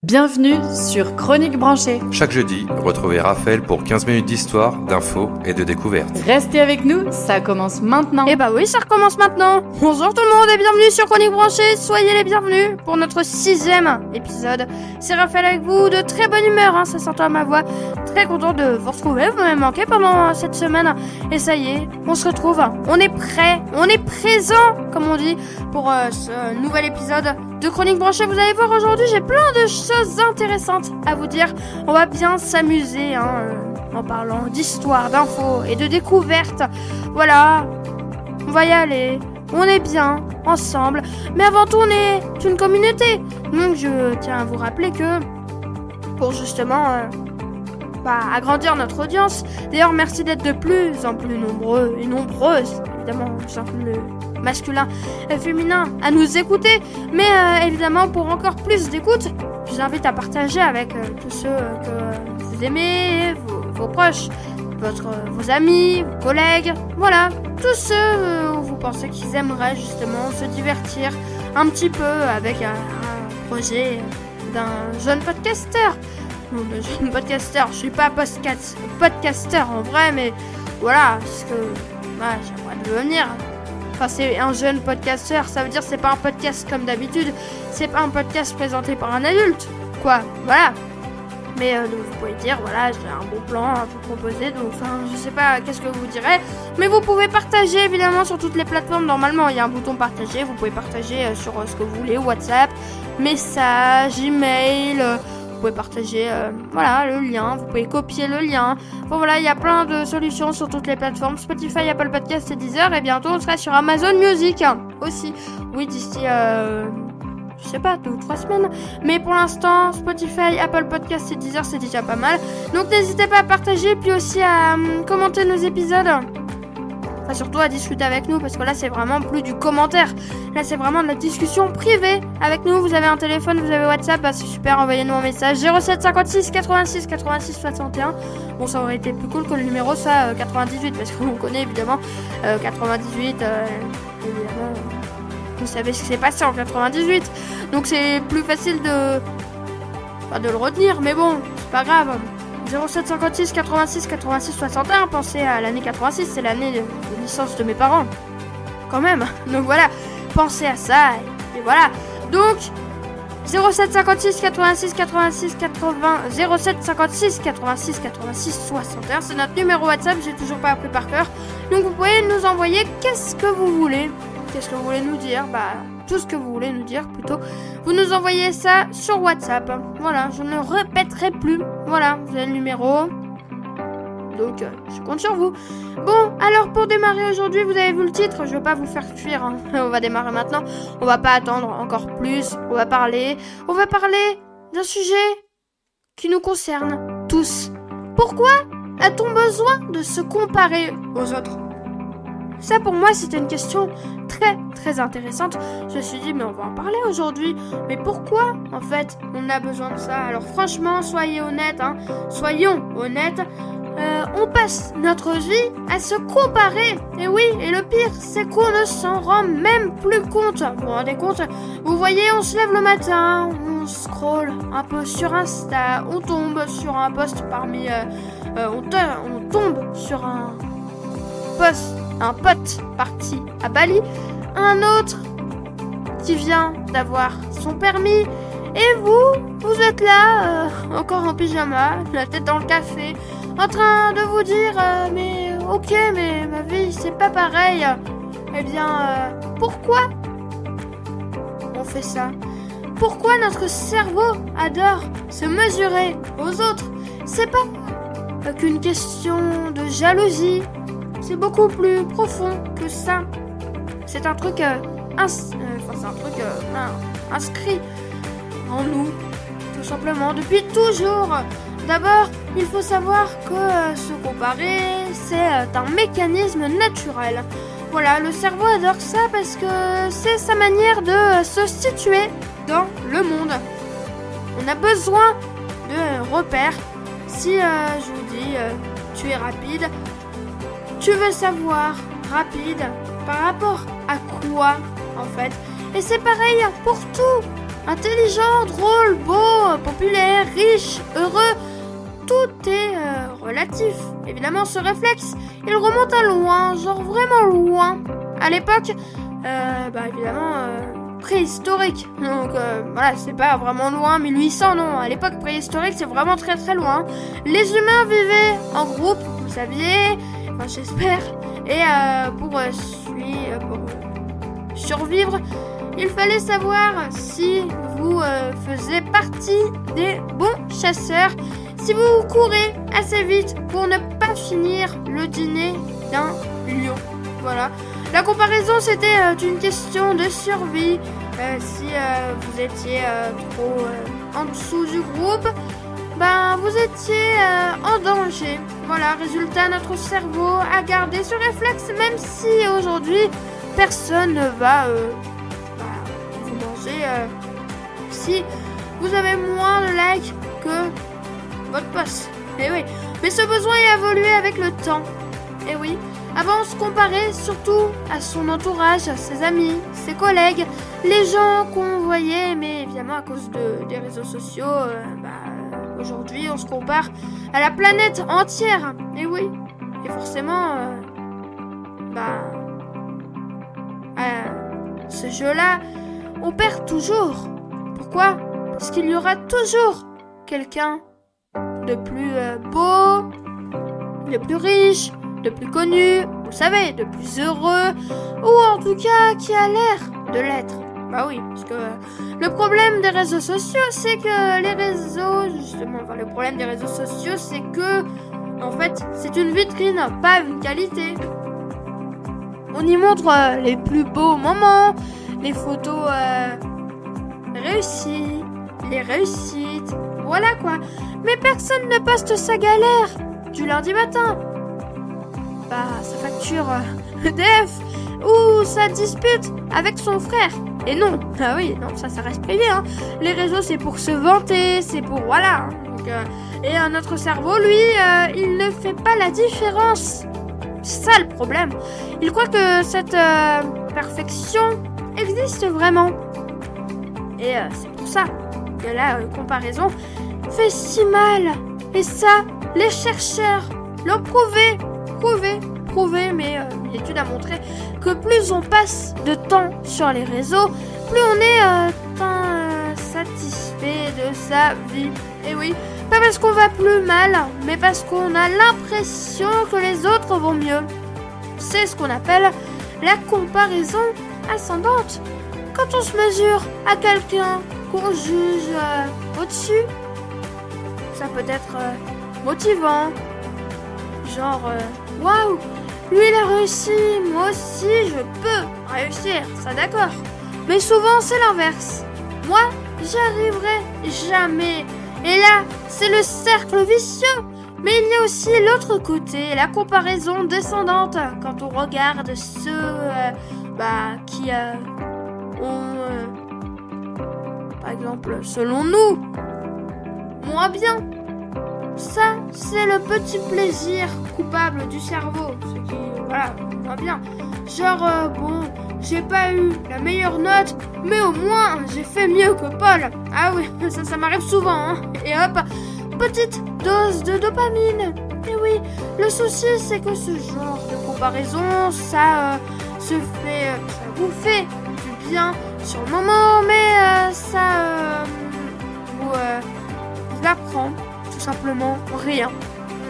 Bienvenue sur Chronique Branchée. Chaque jeudi, retrouvez Raphaël pour 15 minutes d'histoire, d'infos et de découvertes. Restez avec nous, ça commence maintenant. Eh bah oui, ça recommence maintenant. Bonjour tout le monde et bienvenue sur Chronique Branchée. Soyez les bienvenus pour notre 6e épisode. C'est Raphaël avec vous, de très bonne humeur, ça s'entend à ma voix. Très content de vous retrouver, vous m'avez manqué pendant cette semaine. Et ça y est, on se retrouve, on est prêt, on est présent, comme on dit, pour ce nouvel épisode de Chronique Branchée. Vous allez voir, aujourd'hui j'ai plein de choses intéressantes à vous dire. On va bien s'amuser en parlant d'histoire, d'infos et de découvertes. Voilà, on va y aller, on est bien ensemble, mais avant tout on est une communauté. Donc je tiens à vous rappeler que pour justement agrandir notre audience, d'ailleurs merci d'être de plus en plus nombreux et nombreuses, évidemment le masculin et féminin, à nous écouter, mais évidemment pour encore plus d'écoute, je vous invite à partager avec tous ceux que vous aimez, vos proches, vos amis, vos collègues, voilà, tous ceux où vous pensez qu'ils aimeraient justement se divertir un petit peu avec un projet d'un jeune podcasteur. Non, d'un jeune podcasteur, je suis pas podcasteur en vrai, mais voilà, parce que j'aimerais devenir. Enfin, c'est un jeune podcasteur, ça veut dire c'est pas un podcast comme d'habitude, c'est pas un podcast présenté par un adulte, quoi, voilà. Mais donc vous pouvez dire, voilà, j'ai un bon plan à vous proposer, donc enfin, je sais pas qu'est-ce que vous direz, mais vous pouvez partager évidemment sur toutes les plateformes, normalement il y a un bouton partager, vous pouvez partager sur ce que vous voulez, WhatsApp, message, email, vous pouvez partager le lien, vous pouvez copier le lien. Bon voilà, il y a plein de solutions sur toutes les plateformes, Spotify, Apple Podcast et Deezer, et bientôt on sera sur Amazon Music aussi. Oui, d'ici je sais pas, 2 ou 3 semaines. Mais pour l'instant, Spotify, Apple Podcast et Deezer, c'est déjà pas mal. Donc n'hésitez pas à partager, puis aussi à commenter nos épisodes. Enfin, surtout à discuter avec nous, parce que là c'est vraiment plus du commentaire. Là c'est vraiment de la discussion privée avec nous. Vous avez un téléphone, vous avez WhatsApp, c'est super, envoyez-nous un message 07 56 86 86 61. Bon, ça aurait été plus cool que le numéro 98, parce qu'on connaît évidemment 98, évidemment vous savez ce qui s'est passé en 98, donc c'est plus facile de le retenir, mais bon, c'est pas grave. 07 56 86 86 61, pensez à l'année 86, c'est l'année de naissance de mes parents, quand même. Donc voilà, pensez à ça, et voilà. Donc 07 56 86 86 80 07 56 86 86 61, c'est notre numéro WhatsApp, j'ai toujours pas appris par cœur. Donc vous pouvez nous envoyer qu'est-ce que vous voulez. Qu'est-ce que vous voulez nous dire? Tout ce que vous voulez nous dire plutôt. Vous nous envoyez ça sur WhatsApp. Voilà, je ne répéterai plus. Voilà, vous avez le numéro. Donc, je compte sur vous. Bon, alors pour démarrer aujourd'hui, vous avez vu le titre, je ne vais pas vous faire fuir. On va démarrer maintenant. On va pas attendre encore plus. On va parler d'un sujet qui nous concerne tous. Pourquoi a-t-on besoin de se comparer aux autres? Ça pour moi c'était une question très très intéressante. Je me suis dit mais on va en parler aujourd'hui. Mais pourquoi en fait on a besoin de ça? Alors franchement soyons honnêtes. On passe notre vie à se comparer. Et oui, et le pire c'est qu'on ne s'en rend même plus compte. Vous vous rendez compte? Vous voyez, on se lève le matin, on scrolle un peu sur Insta, on tombe sur un post on tombe sur un pote parti à Bali, un autre qui vient d'avoir son permis, et vous êtes là, encore en pyjama, la tête dans le café, en train de vous dire mais ok, mais ma vie c'est pas pareil. Eh bien, pourquoi on fait ça? Pourquoi notre cerveau adore se mesurer aux autres? C'est pas qu'une question de jalousie. C'est beaucoup plus profond que ça. C'est un truc inscrit en nous, tout simplement, depuis toujours. D'abord, il faut savoir que se comparer, c'est un mécanisme naturel. Voilà, le cerveau adore ça parce que c'est sa manière de se situer dans le monde. On a besoin de repères. Si je vous dis, tu es rapide, tu veux savoir rapide par rapport à quoi en fait? Et c'est pareil pour tout. Intelligent, drôle, beau, populaire, riche, heureux. Tout est relatif. Évidemment, ce réflexe, il remonte à loin, genre vraiment loin. À l'époque, évidemment, préhistorique. Donc voilà, c'est pas vraiment loin, 1800, non. À l'époque préhistorique, c'est vraiment très très loin. Les humains vivaient en groupe, vous saviez, enfin j'espère. Et pour survivre, il fallait savoir si vous faisiez partie des bons chasseurs, si vous courez assez vite pour ne pas finir le dîner d'un lion. Voilà. La comparaison, c'était une question de survie. Si vous étiez trop en dessous du groupe, vous étiez en danger. Voilà, résultat, notre cerveau a gardé ce réflexe, même si aujourd'hui, personne ne va vous manger si vous avez moins de likes que votre poste. Et oui, mais ce besoin a évolué avec le temps. Et oui, avant on se comparait surtout à son entourage, ses amis, ses collègues, les gens qu'on voyait, mais évidemment à cause des réseaux sociaux, aujourd'hui on se compare à la planète entière. Et oui, et forcément, ce jeu-là, on perd toujours. Pourquoi ? Parce qu'il y aura toujours quelqu'un de plus beau, de plus riche, de plus connu, vous savez, de plus heureux, ou en tout cas qui a l'air de l'être. Bah oui, parce que le problème des réseaux sociaux, c'est que le problème des réseaux sociaux, c'est que, en fait, c'est une vitrine, pas une qualité. On y montre les plus beaux moments, les photos réussies, les réussites, voilà quoi. Mais personne ne poste sa galère du lundi matin. Sa facture EDF ou sa dispute avec son frère. Et non, ça reste privé. Hein. Les réseaux, c'est pour se vanter, c'est pour voilà. Donc, notre cerveau, lui, il ne fait pas la différence. C'est ça le problème. Il croit que cette perfection existe vraiment. Et c'est pour ça que la comparaison fait si mal. Et ça, les chercheurs l'ont prouvé, mais l'étude a montré que plus on passe de temps sur les réseaux, plus on est insatisfait de sa vie. Et oui, pas parce qu'on va plus mal, mais parce qu'on a l'impression que les autres vont mieux. C'est ce qu'on appelle la comparaison ascendante. Quand on se mesure à quelqu'un qu'on juge au-dessus, ça peut être motivant. Genre, waouh, lui il a réussi, moi aussi je peux réussir, ça d'accord. Mais souvent c'est l'inverse. Moi, j'y arriverai jamais. Et là, c'est le cercle vicieux. Mais il y a aussi l'autre côté, la comparaison descendante. Quand on regarde ceux qui ont, par exemple, selon nous, moins bien. Ça, c'est le petit plaisir coupable du cerveau. Ce qui, moins bien. Genre, j'ai pas eu la meilleure note, mais au moins, j'ai fait mieux que Paul. Ah oui, ça m'arrive souvent, hein. Et hop, petite dose de dopamine. Et oui, le souci, c'est que ce genre de comparaison, ça vous fait du bien sur le moment, mais ça vous apprend tout simplement rien.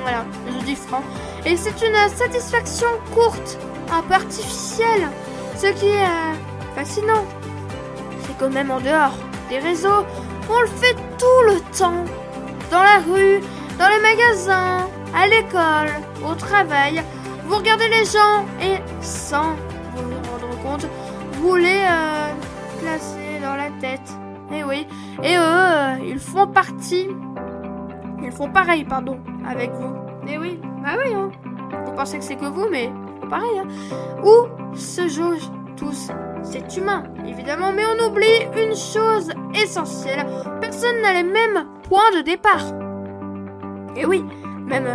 Voilà, je dis franc. Et c'est une satisfaction courte, un peu artificielle. Ce qui est fascinant, c'est que même en dehors des réseaux, on le fait tout le temps. Dans la rue, dans les magasins, à l'école, au travail. Vous regardez les gens et sans vous rendre compte, vous les placez dans la tête. Et oui, et eux, ils font pareil, avec vous. Et oui, hein. Vous pensez que c'est que vous, mais c'est pareil, hein. Ou se jaugent tous. C'est humain, évidemment, mais on oublie une chose essentielle. Personne n'a les mêmes points de départ. Et oui, même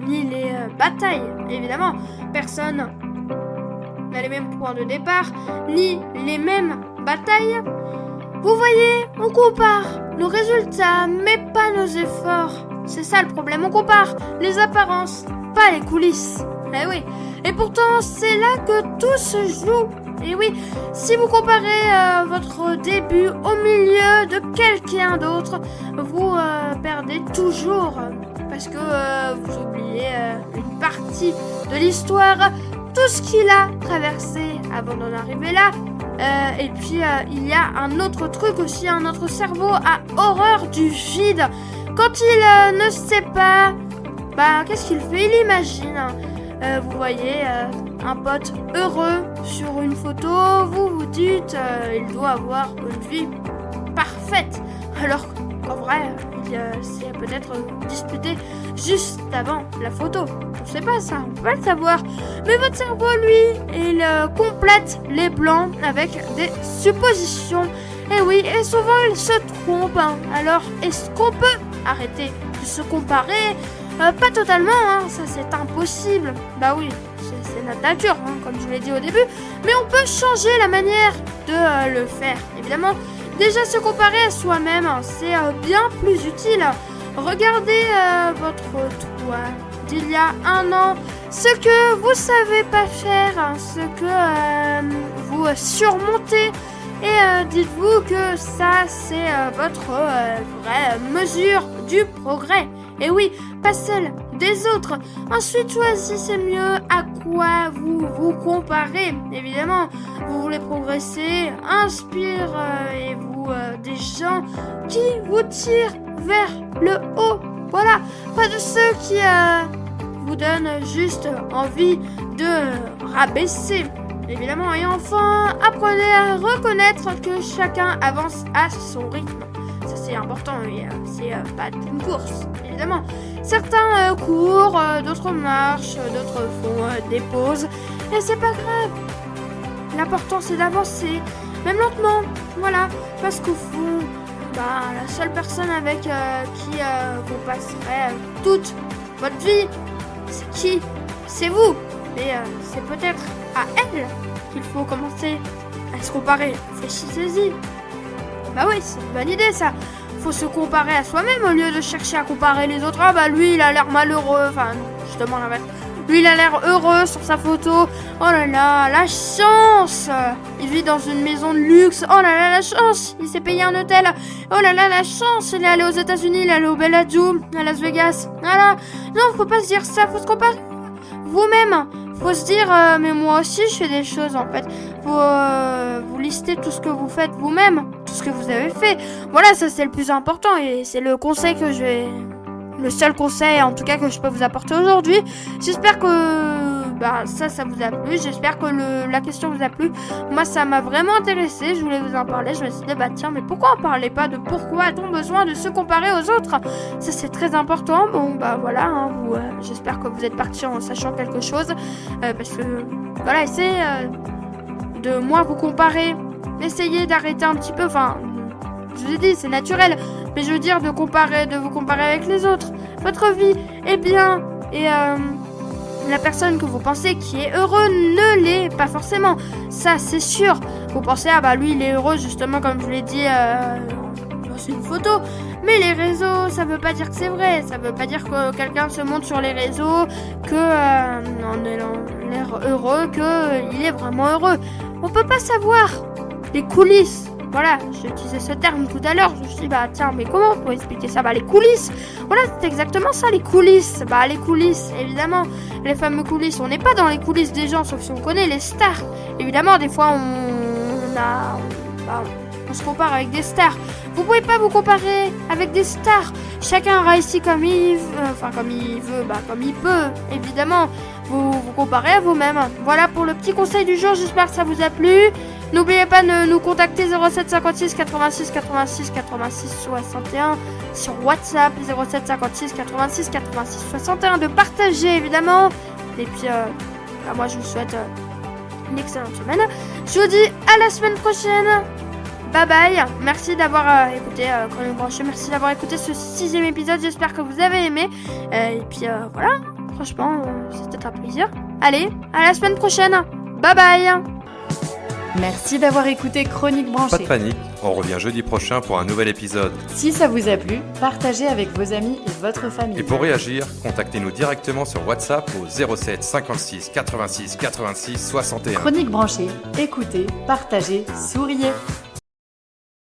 ni les batailles, évidemment. Personne n'a les mêmes points de départ, ni les mêmes batailles. Vous voyez, on compare nos résultats, mais pas nos efforts. C'est ça le problème, on compare les apparences, pas les coulisses. Eh oui, et pourtant c'est là que tout se joue. Et oui, si vous comparez votre début au milieu de quelqu'un d'autre, vous perdez toujours. Parce que vous oubliez une partie de l'histoire, tout ce qu'il a traversé avant d'en arriver là. Et puis il y a un autre truc aussi, notre cerveau a horreur du vide. Quand il ne sait pas, qu'est-ce qu'il fait? Il imagine. Vous voyez un pote heureux sur une photo, vous vous dites il doit avoir une vie parfaite. Alors qu'en vrai, il s'est peut-être disputé juste avant la photo. On sait pas ça, on peut pas le savoir. Mais votre cerveau, lui, il complète les plans avec des suppositions. Et oui, et souvent il se trompe. Alors, est-ce qu'on peut arrêter de se comparer? Pas totalement, ça c'est impossible. Bah oui, c'est notre nature, comme je vous l'ai dit au début. Mais on peut changer la manière de le faire, évidemment. Déjà, se comparer à soi-même, c'est bien plus utile. Regardez votre toi d'il y a un an, ce que vous savez pas faire, ce que vous surmontez. Et dites-vous que ça, c'est votre vraie mesure du progrès. Et oui, pas celle des autres. Ensuite, choisissez mieux à quoi vous vous comparez. Évidemment, vous voulez progresser, inspirez-vous des gens qui vous tirent vers le haut. Voilà, pas de ceux qui vous donnent juste envie de rabaisser. Évidemment, et enfin, apprenez à reconnaître que chacun avance à son rythme. Ça, c'est important, et c'est pas une course, évidemment. Certains courent, d'autres marchent, d'autres font des pauses, et c'est pas grave. L'important, c'est d'avancer, même lentement, voilà. Parce qu'au fond, la seule personne avec qui vous passerez toute votre vie, c'est qui? C'est vous. Et c'est peut-être à elle qu'il faut commencer à se comparer. Réfléchissez-y. Bah oui, c'est une bonne idée ça. Faut se comparer à soi-même au lieu de chercher à comparer les autres. Lui il a l'air malheureux. Enfin non, justement l'inverse. Lui il a l'air heureux sur sa photo. Oh là là, la chance. Il vit dans une maison de luxe. Oh là là, la chance. Il s'est payé un hôtel. Oh là là, la chance. Il est allé aux États-Unis, il est allé au Bellagio, à Las Vegas. Voilà. Non, faut pas se dire ça, faut se comparer vous-même. Faut se dire, mais moi aussi je fais des choses en fait. Faut vous lister tout ce que vous faites vous-même, tout ce que vous avez fait. Voilà, ça c'est le plus important et c'est le conseil que je vais... Le seul conseil en tout cas que je peux vous apporter aujourd'hui. J'espère que ça vous a plu. J'espère que la question vous a plu. Moi ça m'a vraiment intéressé. Je voulais vous en parler. Je me suis dit tiens, mais pourquoi on parlait pas de pourquoi a-t-on besoin de se comparer aux autres? Ça c'est très important. Bon voilà, j'espère que vous êtes partis en sachant quelque chose. Parce que voilà, essayez de moins vous comparer. Essayez d'arrêter un petit peu. Enfin, je vous ai dit, c'est naturel. Mais je veux dire de vous comparer avec les autres. Votre vie est bien et la personne que vous pensez qui est heureux ne l'est pas forcément. Ça, c'est sûr. Vous pensez, lui, il est heureux justement comme je vous l'ai dit dans une photo. Mais les réseaux, ça veut pas dire que c'est vrai. Ça veut pas dire que quelqu'un se montre sur les réseaux on a l'air heureux, qu'il est vraiment heureux. On peut pas savoir les coulisses. Voilà, j'utilisais ce terme tout à l'heure. Je me suis dit, tiens, mais comment on peut expliquer ça? Les coulisses. Voilà, c'est exactement ça, les coulisses. Les coulisses, évidemment. Les fameux coulisses. On n'est pas dans les coulisses des gens, sauf si on connaît les stars. Évidemment, des fois, on se compare avec des stars. Vous pouvez pas vous comparer avec des stars. Chacun réussit comme il veut, comme il peut, évidemment. Vous comparez à vous-même. Voilà pour le petit conseil du jour. J'espère que ça vous a plu. N'oubliez pas de nous contacter 07 56 86 86 86 61 sur WhatsApp 07 56 86 86 61, de partager évidemment. Et puis moi je vous souhaite une excellente semaine. Je vous dis à la semaine prochaine. Bye bye. Merci d'avoir écouté Chronique Branchée. Merci d'avoir écouté ce 6e épisode. J'espère que vous avez aimé. Et puis voilà. Franchement, c'était un plaisir. Allez, à la semaine prochaine. Bye bye. Merci d'avoir écouté Chronique Pas Branchée. de panique, on revient jeudi prochain pour un nouvel épisode. Si ça vous a plu, partagez avec vos amis et votre famille. Et pour réagir, contactez-nous directement sur WhatsApp au 07 56 86 86 61. Chronique Branchée, écoutez, partagez, souriez.